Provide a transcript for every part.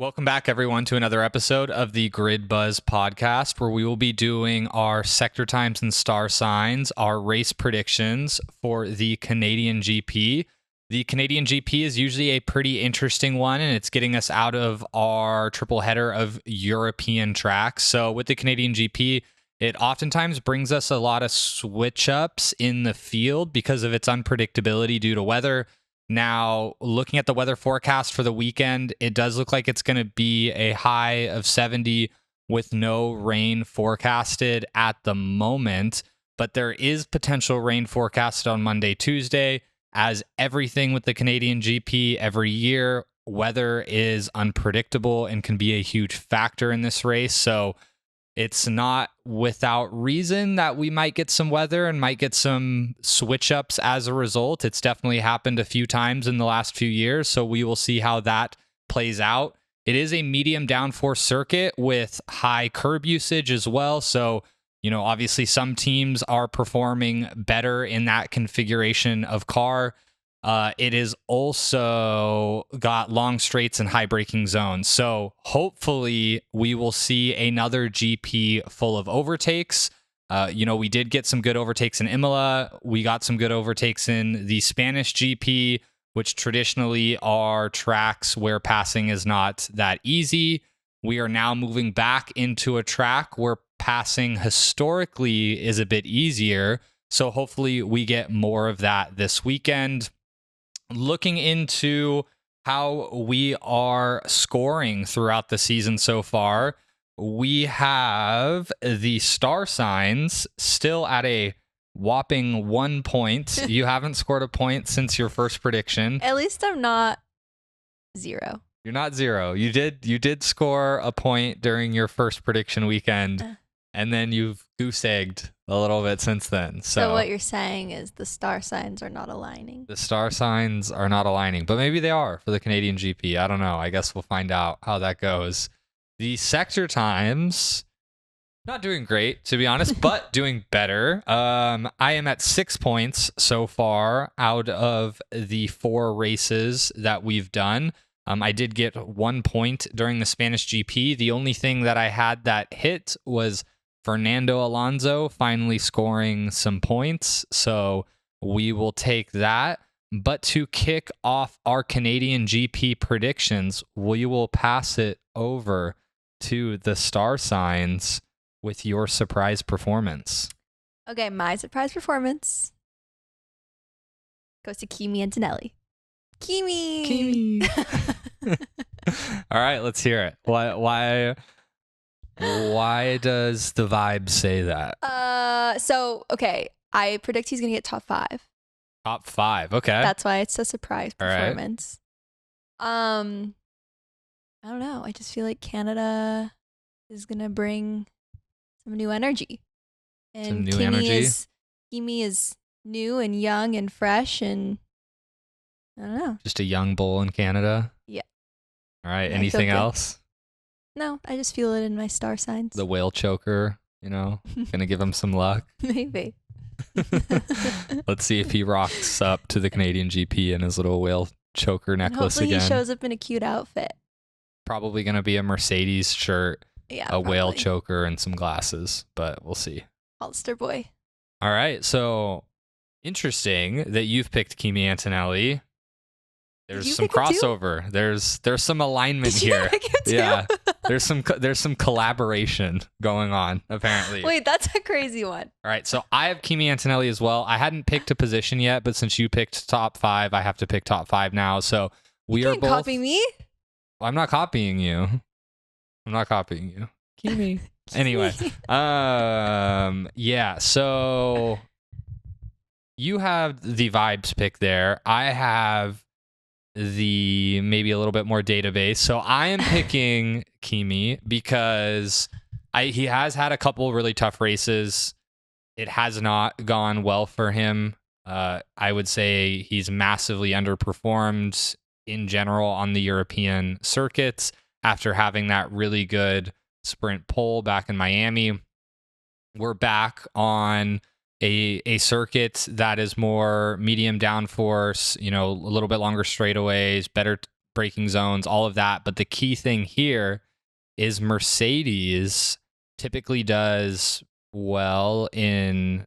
Welcome back, everyone, to another episode of the Grid Buzz podcast, where we will be doing our sector times and star signs, our race predictions for the Canadian GP. The Canadian GP is usually a pretty interesting one, and it's getting us out of our triple header of European tracks. So with the Canadian GP, it oftentimes brings us a lot of switch ups in the field because of its unpredictability due to weather. Now, looking at the weather forecast for the weekend, it does look like it's going to be a high of 70 with no rain forecasted at the moment, but there is potential rain forecasted on Monday, Tuesday. As everything with the Canadian GP every year, weather is unpredictable and can be a huge factor in this race. So it's not without reason that we might get some weather and might get some switch ups as a result. It's definitely happened a few times in the last few years, so we will see how that plays out. It is a medium downforce circuit with high curb usage as well. So, obviously some teams are performing better in that configuration of car. It is also got long straights and high braking zones. So hopefully we will see another GP full of overtakes. We did get some good overtakes in Imola. We got some good overtakes in the Spanish GP, which traditionally are tracks where passing is not that easy. We are now moving back into a track where passing historically is a bit easier. So hopefully we get more of that this weekend. Looking into how we are scoring throughout the season so far, we have the star signs still at a whopping 1 point. You haven't scored a point since your first prediction. At least I'm not 0. You're not 0. You did score a point during your first prediction weekend, and then you've goose-egged a little bit since then. So what you're saying is the star signs are not aligning. The star signs are not aligning, but maybe they are for the Canadian GP. I don't know. I guess we'll find out how that goes. The sector times, not doing great, to be honest, but doing better. I am at 6 points so far out of the 4 races that we've done. I did get 1 point during the Spanish GP. The only thing that I had that hit was Fernando Alonso finally scoring some points, so we will take that. But to kick off our Canadian GP predictions, we will pass it over to the star signs with your surprise performance. Okay, my surprise performance goes to Kimi Antonelli. Kimi! All right, let's hear it. Why does the vibe say that? Okay, I predict he's going to get top 5. Top 5, okay. That's why it's a surprise performance. Right. I don't know. I just feel like Canada is going to bring some new energy. And Kimi is new and young and fresh, and I don't know. Just a young bull in Canada? Yeah. All right, anything else? No, I just feel it in my star signs. The whale choker, gonna give him some luck. Maybe. Let's see if he rocks up to the Canadian GP in his little whale choker necklace hopefully again. He shows up in a cute outfit. Probably gonna be a Mercedes shirt, whale choker, and some glasses, but we'll see. Hollister boy. All right, so interesting that you've picked Kimi Antonelli. There's some crossover. There's some alignment here. Yeah. There's some collaboration going on, apparently. Wait, that's a crazy one. All right, so I have Kimi Antonelli as well. I hadn't picked a position yet, but since you picked top 5, I have to pick top 5 now. So we are both. You can't copy me. I'm not copying you. Kimi. Anyway, yeah. So you have the vibes pick there. I have the maybe a little bit more database. So I am picking Kimi because he has had a couple really tough races. It has not gone well for him. I would say he's massively underperformed in general on the European circuits after having that really good sprint pole back in Miami. We're back on a circuit that is more medium downforce, a little bit longer straightaways, better braking zones, all of that. But the key thing here is Mercedes typically does well in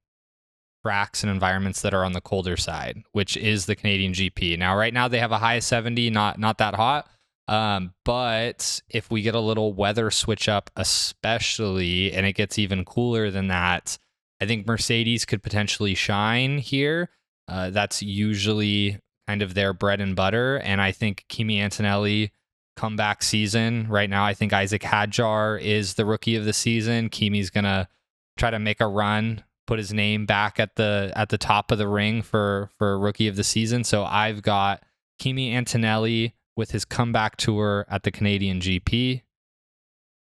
tracks and environments that are on the colder side, which is the Canadian GP. Now, right now they have a high of 70, not that hot. But if we get a little weather switch up, especially, and it gets even cooler than that, I think Mercedes could potentially shine here. That's usually kind of their bread and butter. And I think Kimi Antonelli comeback season right now, I think Isaac Hadjar is the rookie of the season. Kimi's going to try to make a run, put his name back at the top of the ring for rookie of the season. So I've got Kimi Antonelli with his comeback tour at the Canadian GP,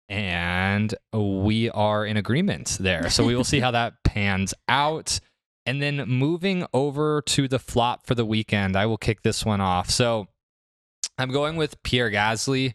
and we are in agreement there. So we will see how that pans out. And then moving over to the flop for the weekend, I will kick this one off. So I'm going with Pierre Gasly,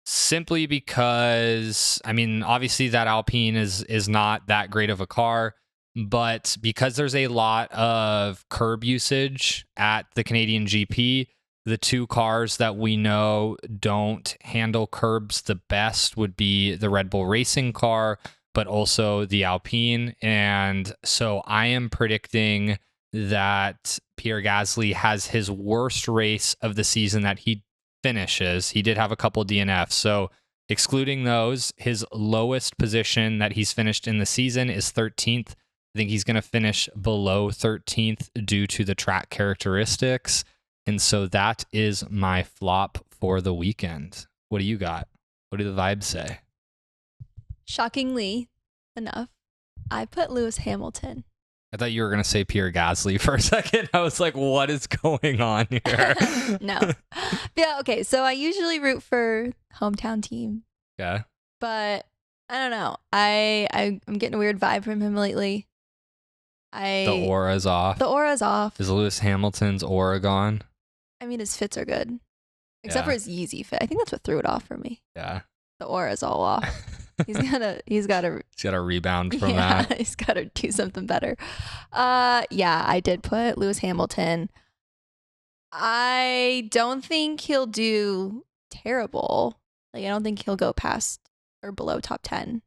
simply because, I mean, obviously that Alpine is not that great of a car, but because there's a lot of curb usage at the Canadian GP, the two cars that we know don't handle curbs the best would be the Red Bull racing car, but also the Alpine. And so I am predicting that Pierre Gasly has his worst race of the season that he finishes. He did have a couple DNFs. So excluding those, his lowest position that he's finished in the season is 13th. I think he's going to finish below 13th due to the track characteristics. And so that is my flop for the weekend. What do you got? What do the vibes say? Shockingly enough, I put Lewis Hamilton. I thought you were going to say Pierre Gasly for a second. I was like, what is going on here? No. Yeah, okay. So I usually root for hometown team. Yeah. But I don't know. I'm getting a weird vibe from him lately. The aura's off. The aura's off. Is Lewis Hamilton's aura gone? I mean, his fits are good. Except for his Yeezy fit. I think that's what threw it off for me. Yeah. The aura's all off. He's got to rebound from that. He's got to do something better. Yeah, I did put Lewis Hamilton. I don't think he'll do terrible. Like, I don't think he'll go past or below top 10.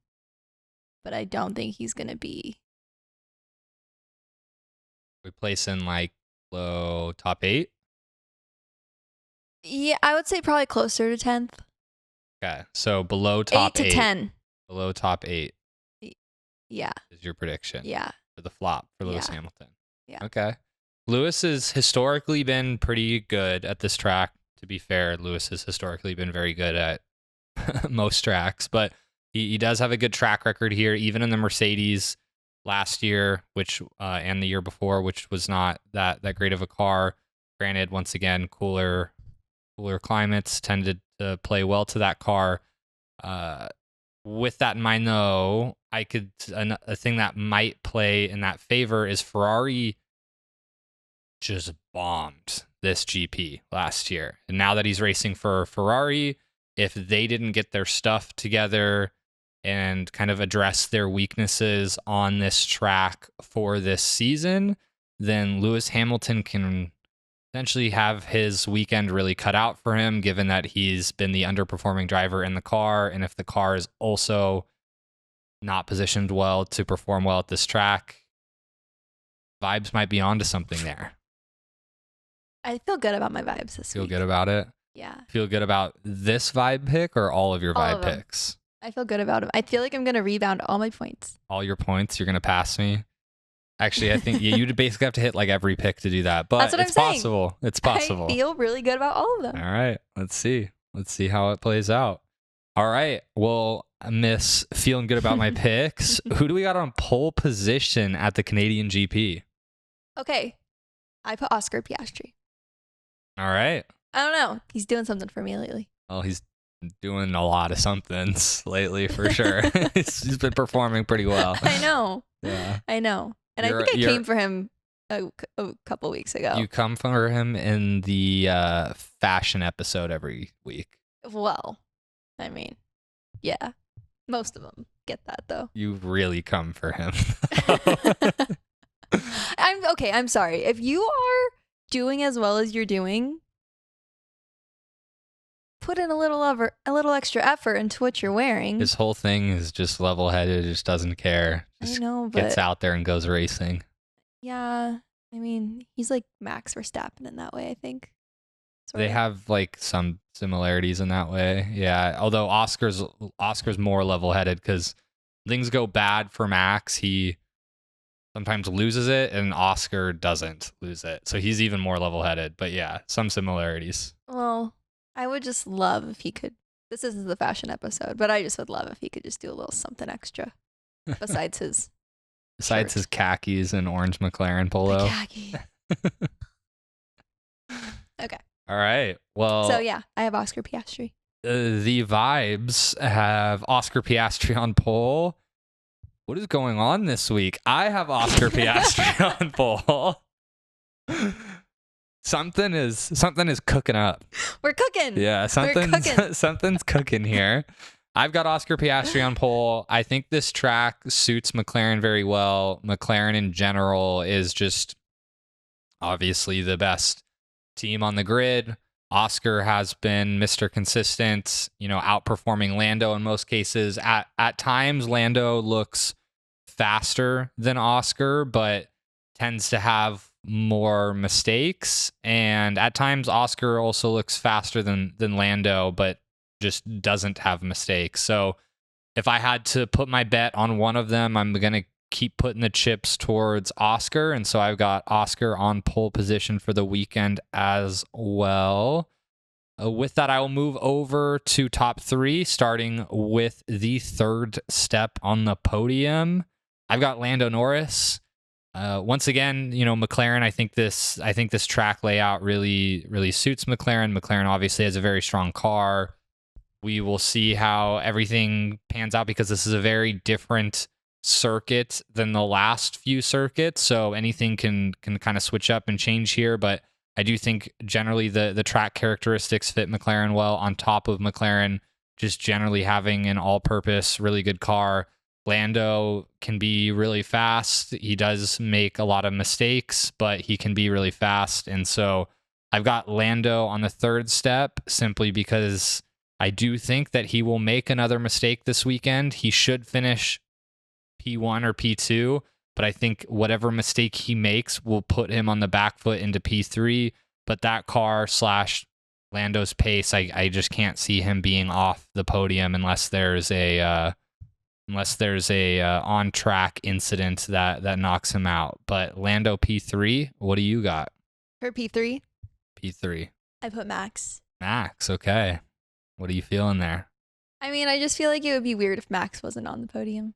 But I don't think he's going to be. We place in like low top 8? Yeah, I would say probably closer to 10th. Okay, so below top 8. 8 to 10. Below top 8. Yeah. Is your prediction? Yeah. For the flop for Lewis Hamilton. Yeah. Okay. Lewis has historically been pretty good at this track. To be fair, Lewis has historically been very good at most tracks, but he does have a good track record here, even in the Mercedes last year, which and the year before, which was not that great of a car. Granted, once again, cooler climates tended to play well to that car. With that in mind, though, a thing that might play in that favor is Ferrari just bombed this GP last year. And now that he's racing for Ferrari, if they didn't get their stuff together and kind of address their weaknesses on this track for this season, then Lewis Hamilton can potentially have his weekend really cut out for him, given that he's been the underperforming driver in the car. And if the car is also not positioned well to perform well at this track, vibes might be onto something there. I feel good about my vibes this week. Feel good about it? Yeah. Feel good about this vibe pick or all of your vibe picks? I feel good about them. I feel like I'm going to rebound all my points. All your points? You're going to pass me? Actually, I think you'd basically have to hit like every pick to do that. But it's possible. It's possible. I feel really good about all of them. All right. Let's see. Let's see how it plays out. All right. Well, Miss feeling good about my picks. Who do we got on pole position at the Canadian GP? Okay. I put Oscar Piastri. All right. I don't know. He's doing something for me lately. Well, he's doing a lot of somethings lately for sure. He's been performing pretty well. I know. Yeah. I know. And I think I came for him a couple weeks ago. You come for him in the fashion episode every week. Well, I mean, yeah. Most of them get that, though. You really come for him. I'm sorry. If you are doing as well as you're doing, put in a little extra effort into what you're wearing. His whole thing is just level-headed, just doesn't care. Just I know, but gets out there and goes racing. Yeah, I mean, he's like Max Verstappen in that way, I think. They have like some similarities in that way. Yeah, although Oscar's more level-headed because things go bad for Max, he sometimes loses it, and Oscar doesn't lose it. So he's even more level-headed. But yeah, some similarities. Well, I would just love if he could. This isn't the fashion episode, but I just would love if he could just do a little something extra besides his his khakis and orange McLaren polo. The khaki. Okay. All right. Well. So yeah, I have Oscar Piastri. The vibes have Oscar Piastri on pole. What is going on this week? I have Oscar Piastri on pole. Something is cooking up. We're cooking. Yeah, something's cooking here. I've got Oscar Piastri on pole. I think this track suits McLaren very well. McLaren in general is just obviously the best team on the grid. Oscar has been Mr. Consistent, outperforming Lando in most cases. At times, Lando looks faster than Oscar, but tends to have more mistakes. And at times, Oscar also looks faster than Lando, but just doesn't have mistakes. So if I had to put my bet on one of them, I'm going to keep putting the chips towards Oscar. And so I've got Oscar on pole position for the weekend as well. With that, I will move over to top three, starting with the third step on the podium. I've got Lando Norris. Once again, McLaren, I think this track layout really suits McLaren. McLaren obviously has a very strong car. We will see how everything pans out because this is a very different circuit than the last few circuits. So anything can kind of switch up and change here. But I do think generally the track characteristics fit McLaren well, on top of McLaren just generally having an all-purpose, really good car. Lando can be really fast. He does make a lot of mistakes, but he can be really fast. And so I've got Lando on the third step simply because I do think that he will make another mistake this weekend. He should finish P1 or P2, but I think whatever mistake he makes will put him on the back foot into P3. But that car / Lando's pace, I just can't see him being off the podium unless there's a on-track incident that knocks him out. But Lando P3, what do you got? For P3? P3. I put Max. Max, okay. What are you feeling there? I mean, I just feel like it would be weird if Max wasn't on the podium.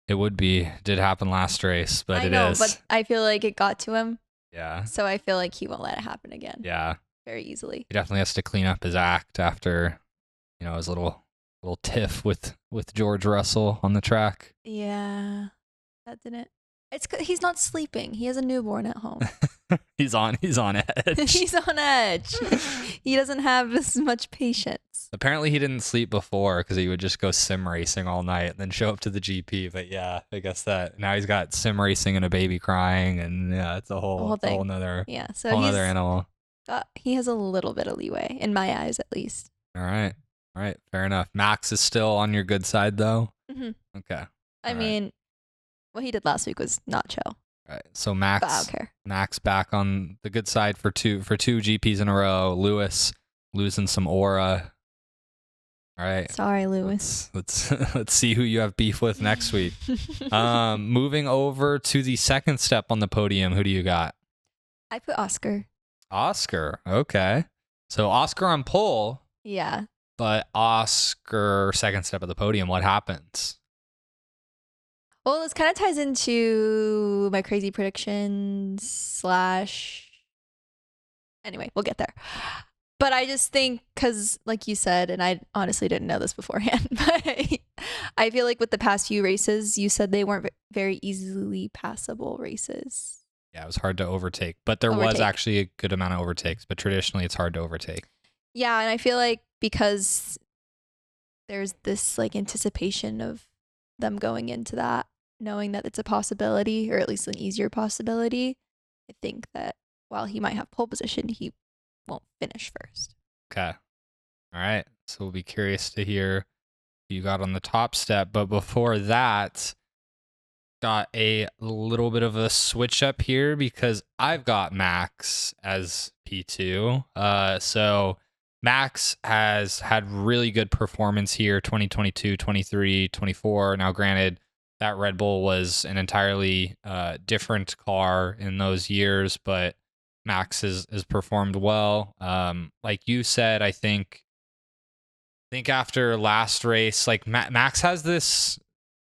It would be. Did happen last race, but I know, but I feel like it got to him. Yeah. So I feel like he won't let it happen again. Yeah. Very easily. He definitely has to clean up his act after, his little tiff with George Russell on the track. Yeah. That didn't. He's not sleeping. He has a newborn at home. He's on edge. He's on edge. He doesn't have as much patience. Apparently he didn't sleep before because he would just go sim racing all night and then show up to the GP. But yeah, I guess that now he's got sim racing and a baby crying, and yeah, it's a whole nother animal. He has a little bit of leeway in my eyes, at least. All right, fair enough. Max is still on your good side though. Mm-hmm. Okay. I mean, what he did last week was not chill. All right, so Max, but I don't care. Max back on the good side for two GPs in a row. Lewis losing some aura. All right. Sorry, Lewis. Let's see who you have beef with next week. Moving over to the second step on the podium. Who do you got? I put Oscar. Oscar. Okay. So Oscar on pole. Yeah. But Oscar second step of the podium. What happens? Well, this kind of ties into my crazy predictions / Anyway, we'll get there. But I just think, because like you said, and I honestly didn't know this beforehand, but I feel like with the past few races, you said they weren't very easily passable races. Yeah, it was hard to overtake. But there was actually a good amount of overtakes. But traditionally, it's hard to overtake. Yeah, and I feel like because there's this like anticipation of them going into that, knowing that it's a possibility, or at least an easier possibility, I think that while he might have pole position, he won't finish first. Okay. All right. So we'll be curious to hear who you got on the top step. But before that, got a little bit of a switch up here because I've got Max as P2. So Max has had really good performance here, 2022, 23, 24. Now, granted, that Red Bull was an entirely different car in those years, but Max has performed well. Like you said, I think after last race, like Max has this,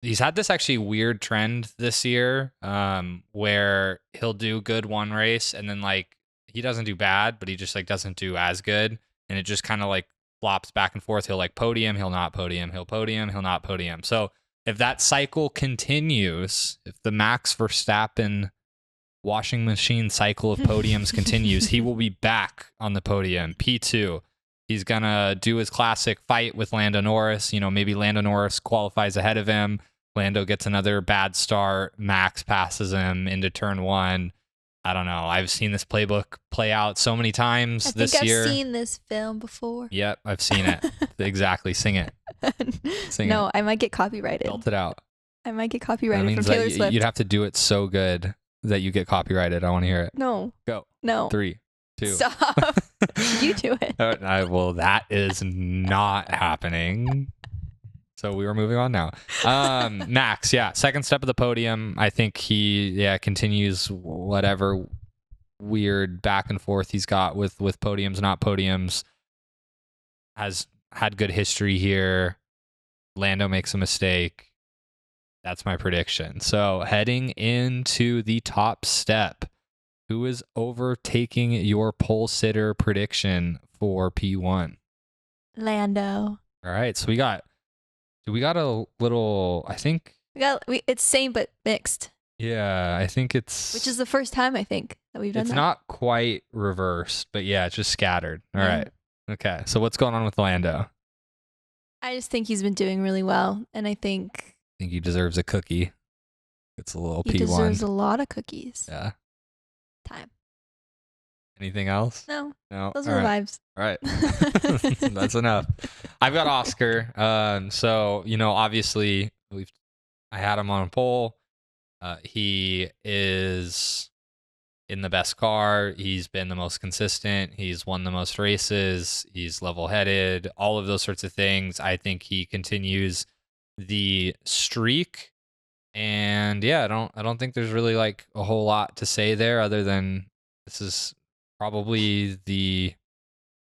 he's had this actually weird trend this year, where he'll do good one race and then like he doesn't do bad, but he just like doesn't do as good, and it just kind of like flops back and forth. He'll like podium, he'll not podium, he'll podium, he'll not podium. So if that cycle continues, if the Max Verstappen washing machine cycle of podiums continues, he will be back on the podium, P2. He's going to do his classic fight with Lando Norris. You know, maybe Lando Norris qualifies ahead of him. Lando gets another bad start. Max passes him into turn one. I don't know. I've seen this playbook play out so many times this year. I've seen this film before. Yep, I've seen it. Exactly. Sing it. No, I might get copyrighted. Belt it out. I might get copyrighted from Taylor Swift. You'd have to do it so good that you get copyrighted. I want to hear it. No. Go. No. 3, 2. Stop. You do it. Well, that is not happening. So we were moving on now. Max, yeah, second step of the podium. I think he, continues whatever weird back and forth he's got with podiums, not podiums. Has had good history here. Lando makes a mistake. That's my prediction. So heading into the top step, who is overtaking your pole sitter prediction for P1? Lando. All right, so we got a little, I think. It's same but mixed. Yeah, I think it's. Which is the first time, I think, that we've done that. It's not quite reversed, but yeah, it's just scattered. All right. Okay, so what's going on with Lando? I just think he's been doing really well, and I think he deserves a cookie. It's a little P1. He deserves a lot of cookies. Yeah. Time. Anything else? No. Those All are the right. vibes. All right. That's enough. I've got Oscar. So, obviously I had him on pole. He is in the best car. He's been the most consistent. He's won the most races. He's level-headed, all of those sorts of things. I think he continues the streak. And yeah, I don't think there's really like a whole lot to say there other than this is probably the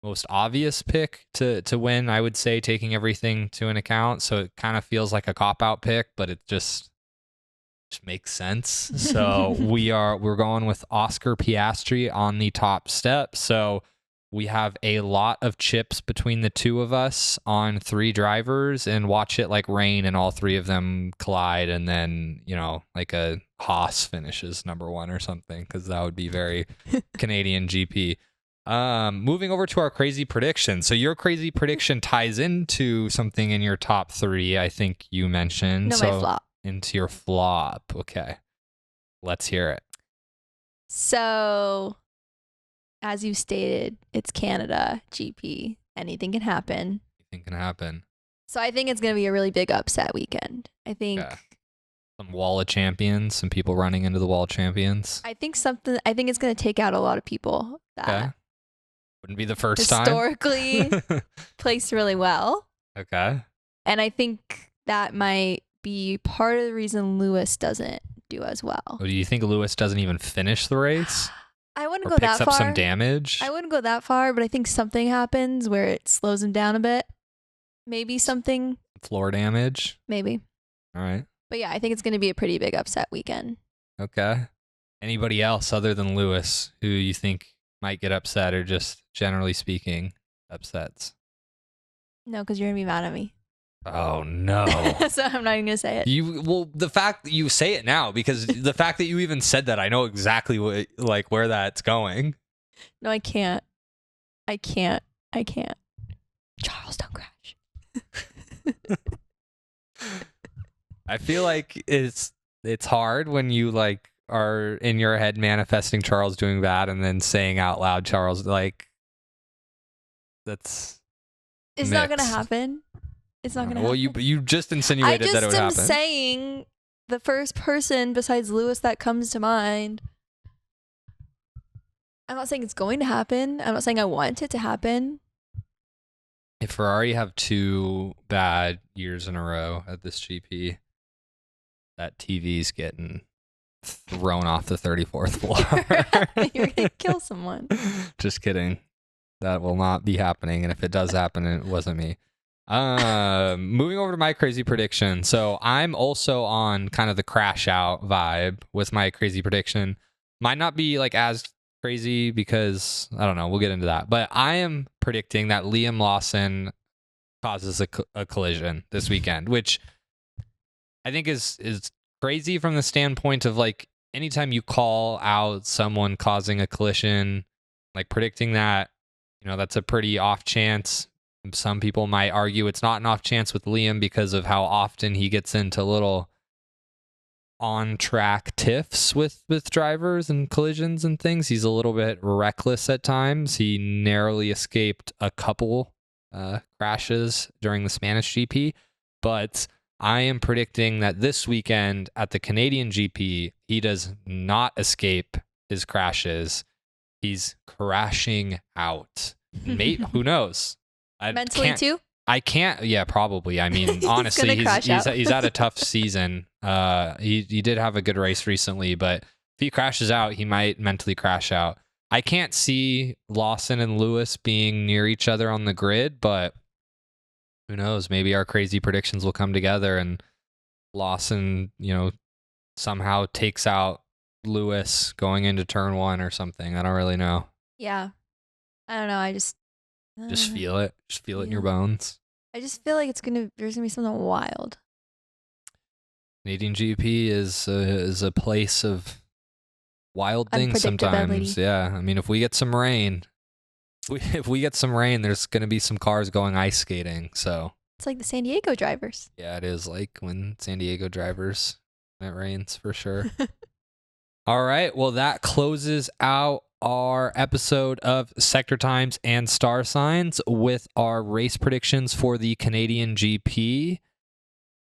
most obvious pick to win, I would say, taking everything to an account. So it kind of feels like a cop-out pick, but it just makes sense. So we're going with Oscar Piastri on the top step. So we have a lot of chips between the two of us on 3 drivers, and watch it like rain and all 3 of them collide, and then, like a Haas finishes number 1 or something, because that would be very Canadian GP. Moving over to our crazy prediction. So your crazy prediction ties into something in your top 3, I think you mentioned. No, my flop. Into your flop. Okay. Let's hear it. So, as you stated, it's Canada GP. Anything can happen. Anything can happen. So I think it's going to be a really big upset weekend. I think some wall of champions, some people running into the wall of champions. I think it's going to take out a lot of people that wouldn't be the first historically placed really well. Okay. And I think that might be part of the reason Lewis doesn't do as well. Oh, do you think Lewis doesn't even finish the race? I wouldn't go that far. Picks up some damage? I wouldn't go that far, but I think something happens where it slows him down a bit. Maybe something. Floor damage? Maybe. All right. But yeah, I think it's going to be a pretty big upset weekend. Okay. Anybody else other than Lewis who you think might get upset, or just generally speaking, upsets? No, because you're going to be mad at me. Oh, no. So I'm not even going to say it. The fact that you say it now, because the fact that you even said that, I know exactly where that's going. No, I can't. Charles, don't crash. I feel like it's hard when you are in your head manifesting Charles doing bad and then saying out loud Charles, that's It's mixed. not gonna happen. It's not gonna well, happen. Well, you just insinuated that it would happen. I just am saying the first person besides Lewis that comes to mind. I'm not saying it's going to happen. I'm not saying I want it to happen. If Ferrari have 2 bad years in a row at this GP, that TV's getting thrown off the 34th floor. You're gonna kill someone. Just kidding. That will not be happening. And if it does happen, it wasn't me. Moving over to my crazy prediction. So I'm also on kind of the crash out vibe with my crazy prediction. Might not be like as crazy because I don't know. We'll get into that. But I am predicting that Liam Lawson causes a collision this weekend, which I think is crazy from the standpoint of like anytime you call out someone causing a collision, like predicting that, you know, that's a pretty off chance. Some people might argue it's not an off chance with Liam because of how often he gets into little on-track tiffs with drivers and collisions and things. He's a little bit reckless at times. He narrowly escaped a couple crashes during the Spanish GP, but I am predicting that this weekend at the Canadian GP, he does not escape his crashes. He's crashing out. Mate, who knows? Mentally too? I can't. Yeah, probably. I mean, honestly, he's had a tough season. He did have a good race recently, but if he crashes out, he might mentally crash out. I can't see Lawson and Lewis being near each other on the grid, but who knows? Maybe our crazy predictions will come together and Lawson, you know, somehow takes out Lewis going into turn 1 or something. I don't really know. Yeah. I don't know. I just feel it. Just feel it in your bones. I just feel like there's gonna be something wild. Canadian GP is a place of wild things sometimes. Yeah. I mean, if we get some rain, there's gonna be some cars going ice skating. So it's like the San Diego drivers. Yeah, it is like when San Diego drivers when it rains for sure. All right. Well, that closes out our episode of Sector Times and Star Signs with our race predictions for the Canadian GP.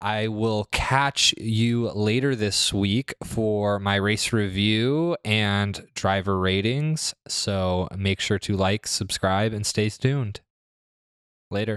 I will catch you later this week for my race review and driver ratings. So make sure to like, subscribe, and stay tuned. Later.